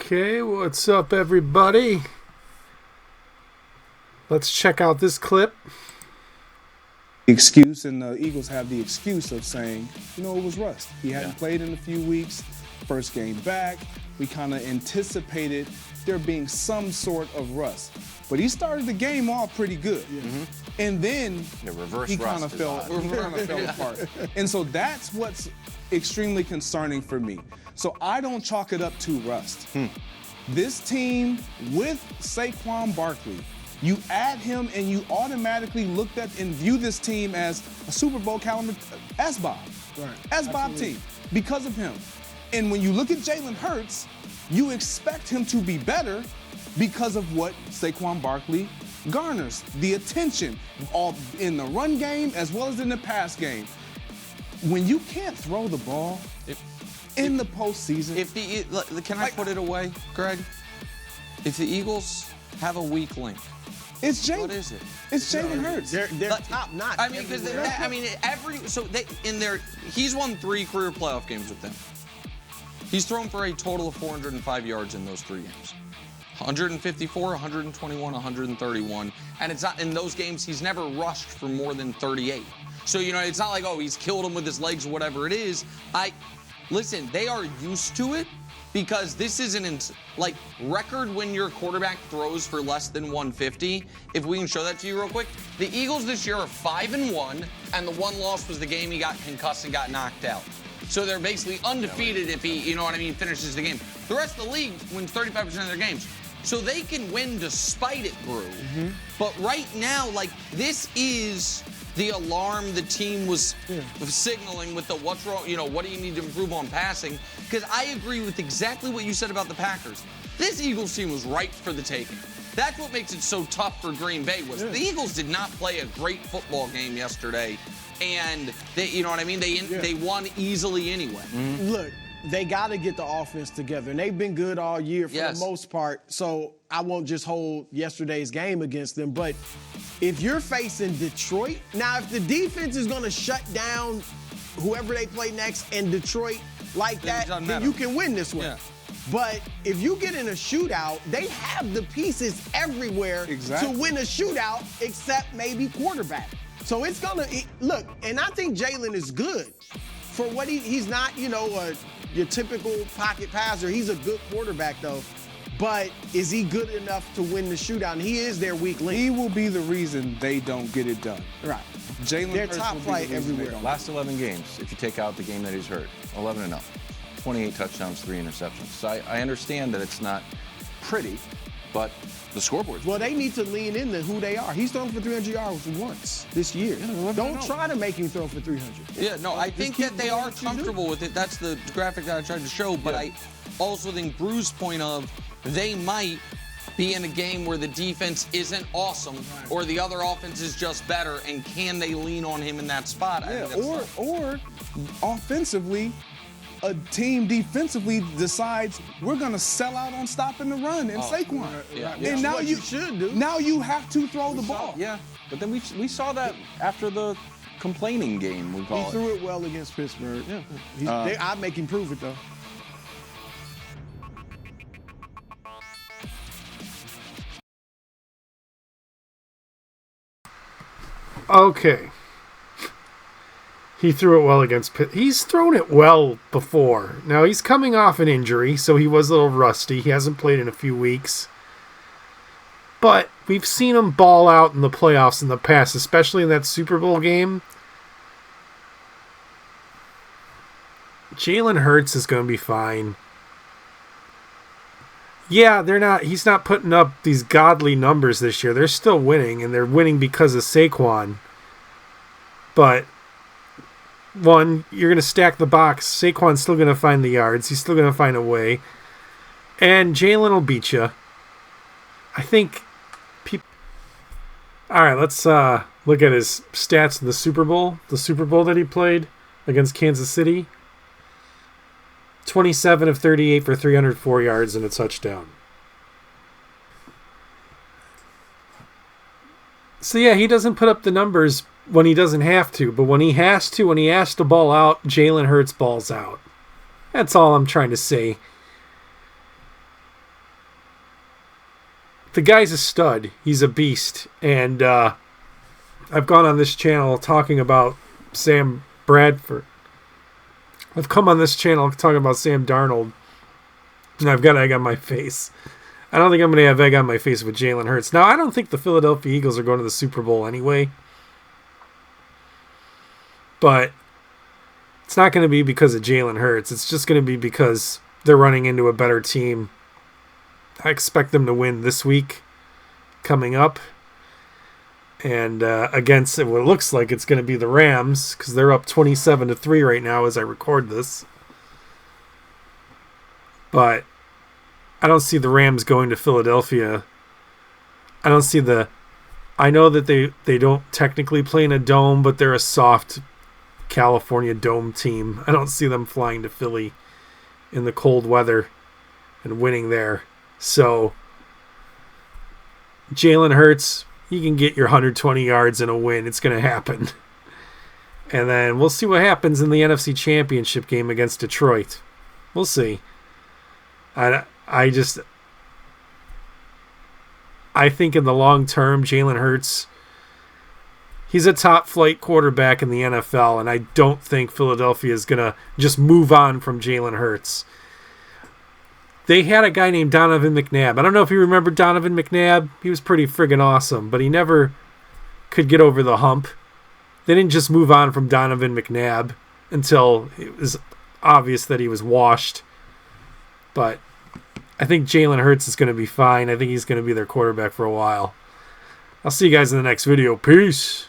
Okay, what's up, everybody? Let's check out this clip. Excuse, and the Eagles have the excuse of saying, it was rust. He hadn't played in a few weeks, first game back. We kind of anticipated there being some sort of rust. But he started the game off pretty good. And then he kind of fell apart. And so that's what's extremely concerning for me. So I don't chalk it up to rust. This team with Saquon Barkley, you add him and you automatically looked at and view this team as a Super Bowl caliber SBOB. SBOB team because of him. And when you look at Jalen Hurts, you expect him to be better because of what Saquon Barkley garners. The attention all in the run game as well as in the pass game. When you can't throw the ball in the postseason. Can I put it away, Greg? If the Eagles have a weak link, it's Jalen. what is it? It's Jalen Hurts. They're top notch. I mean, he's won 3 career playoff games with them. He's thrown for a total of 405 yards in those 3 games. 154, 121, 131. And it's not in those games, he's never rushed for more than 38. So, it's not like, he's killed him with his legs or whatever it is. Listen, they are used to it because this isn't record when your quarterback throws for less than 150. If we can show that to you real quick. The Eagles this year are 5-1, and the one loss was the game he got concussed and got knocked out. So they're basically undefeated if he, finishes the game. The rest of the league wins 35% of their games. So they can win despite it, Brou. But right now, this is the alarm the team was signaling with the what's wrong, what do you need to improve on passing? Because I agree with exactly what you said about the Packers. This Eagles team was ripe for the taking. That's what makes it so tough for Green Bay was the Eagles did not play a great football game yesterday. And they, they won easily anyway. Look, they got to get the offense together. And they've been good all year for the most part. So I won't just hold yesterday's game against them. But if you're facing Detroit, now if the defense is going to shut down whoever they play next and Detroit like that, then you can win this one. Yeah. But if you get in a shootout, they have the pieces everywhere to win a shootout except maybe quarterback. So it's going to look, and I think Jalen is good for what he's not, your typical pocket passer. He's a good quarterback, though. But is he good enough to win the shootout? And he is their weak link. He will be the reason they don't get it done. Right. Jalen They're Hurts top flight everywhere. Last 11 games, if you take out the game that he's hurt, 11-0. 28 touchdowns, 3 interceptions. So I understand that it's not pretty, but the scoreboard's well, they need to lean into who they are. He's thrown for 300 yards once this year. Don't try to make him throw for 300. Yeah, no, I think that they are comfortable with it. That's the graphic that I tried to show. But I also think Brou's point of they might be in a game where the defense isn't awesome or the other offense is just better, and can they lean on him in that spot? Or offensively, a team defensively decides we're going to sell out on stopping the run and Saquon. And now you should do. Now you have to throw the ball. Yeah, but then we saw that after the complaining game, we call it. He threw it well against Pittsburgh. Yeah. I'd make him prove it, though. Okay. He threw it well against Pitt. He's thrown it well before. Now, he's coming off an injury, so he was a little rusty. He hasn't played in a few weeks. But we've seen him ball out in the playoffs in the past, especially in that Super Bowl game. Jalen Hurts is going to be fine. Yeah, he's not putting up these godly numbers this year. They're still winning, and they're winning because of Saquon. But one, you're going to stack the box. Saquon's still going to find the yards. He's still going to find a way. And Jalen will beat you. I think people... All right, let's look at his stats in the Super Bowl. The Super Bowl that he played against Kansas City. 27 of 38 for 304 yards and a touchdown. So yeah, he doesn't put up the numbers when he doesn't have to, but when he has to ball out, Jalen Hurts balls out. That's all I'm trying to say. the guy's a stud. He's a beast. And I've gone on this channel talking about Sam Bradford. I've come on this channel talking about Sam Darnold, and I've got egg on my face. I don't think I'm going to have egg on my face with Jalen Hurts. Now, I don't think the Philadelphia Eagles are going to the Super Bowl anyway. But it's not going to be because of Jalen Hurts. It's just going to be because they're running into a better team. I expect them to win this week coming up. And against what looks like it's going to be the Rams, because they're up 27-3 right now as I record this. But I don't see the Rams going to Philadelphia. I don't see I know that they don't technically play in a dome, but they're a soft California dome team. I don't see them flying to Philly in the cold weather and winning there. So Jalen Hurts, you can get your 120 yards and a win. It's going to happen. And then we'll see what happens in the NFC Championship game against Detroit. We'll see. I think in the long term, Jalen Hurts, he's a top flight quarterback in the NFL, and I don't think Philadelphia is going to just move on from Jalen Hurts. They had a guy named Donovan McNabb. I don't know if you remember Donovan McNabb. He was pretty friggin' awesome, but he never could get over the hump. They didn't just move on from Donovan McNabb until it was obvious that he was washed. But I think Jalen Hurts is going to be fine. I think he's going to be their quarterback for a while. I'll see you guys in the next video. Peace.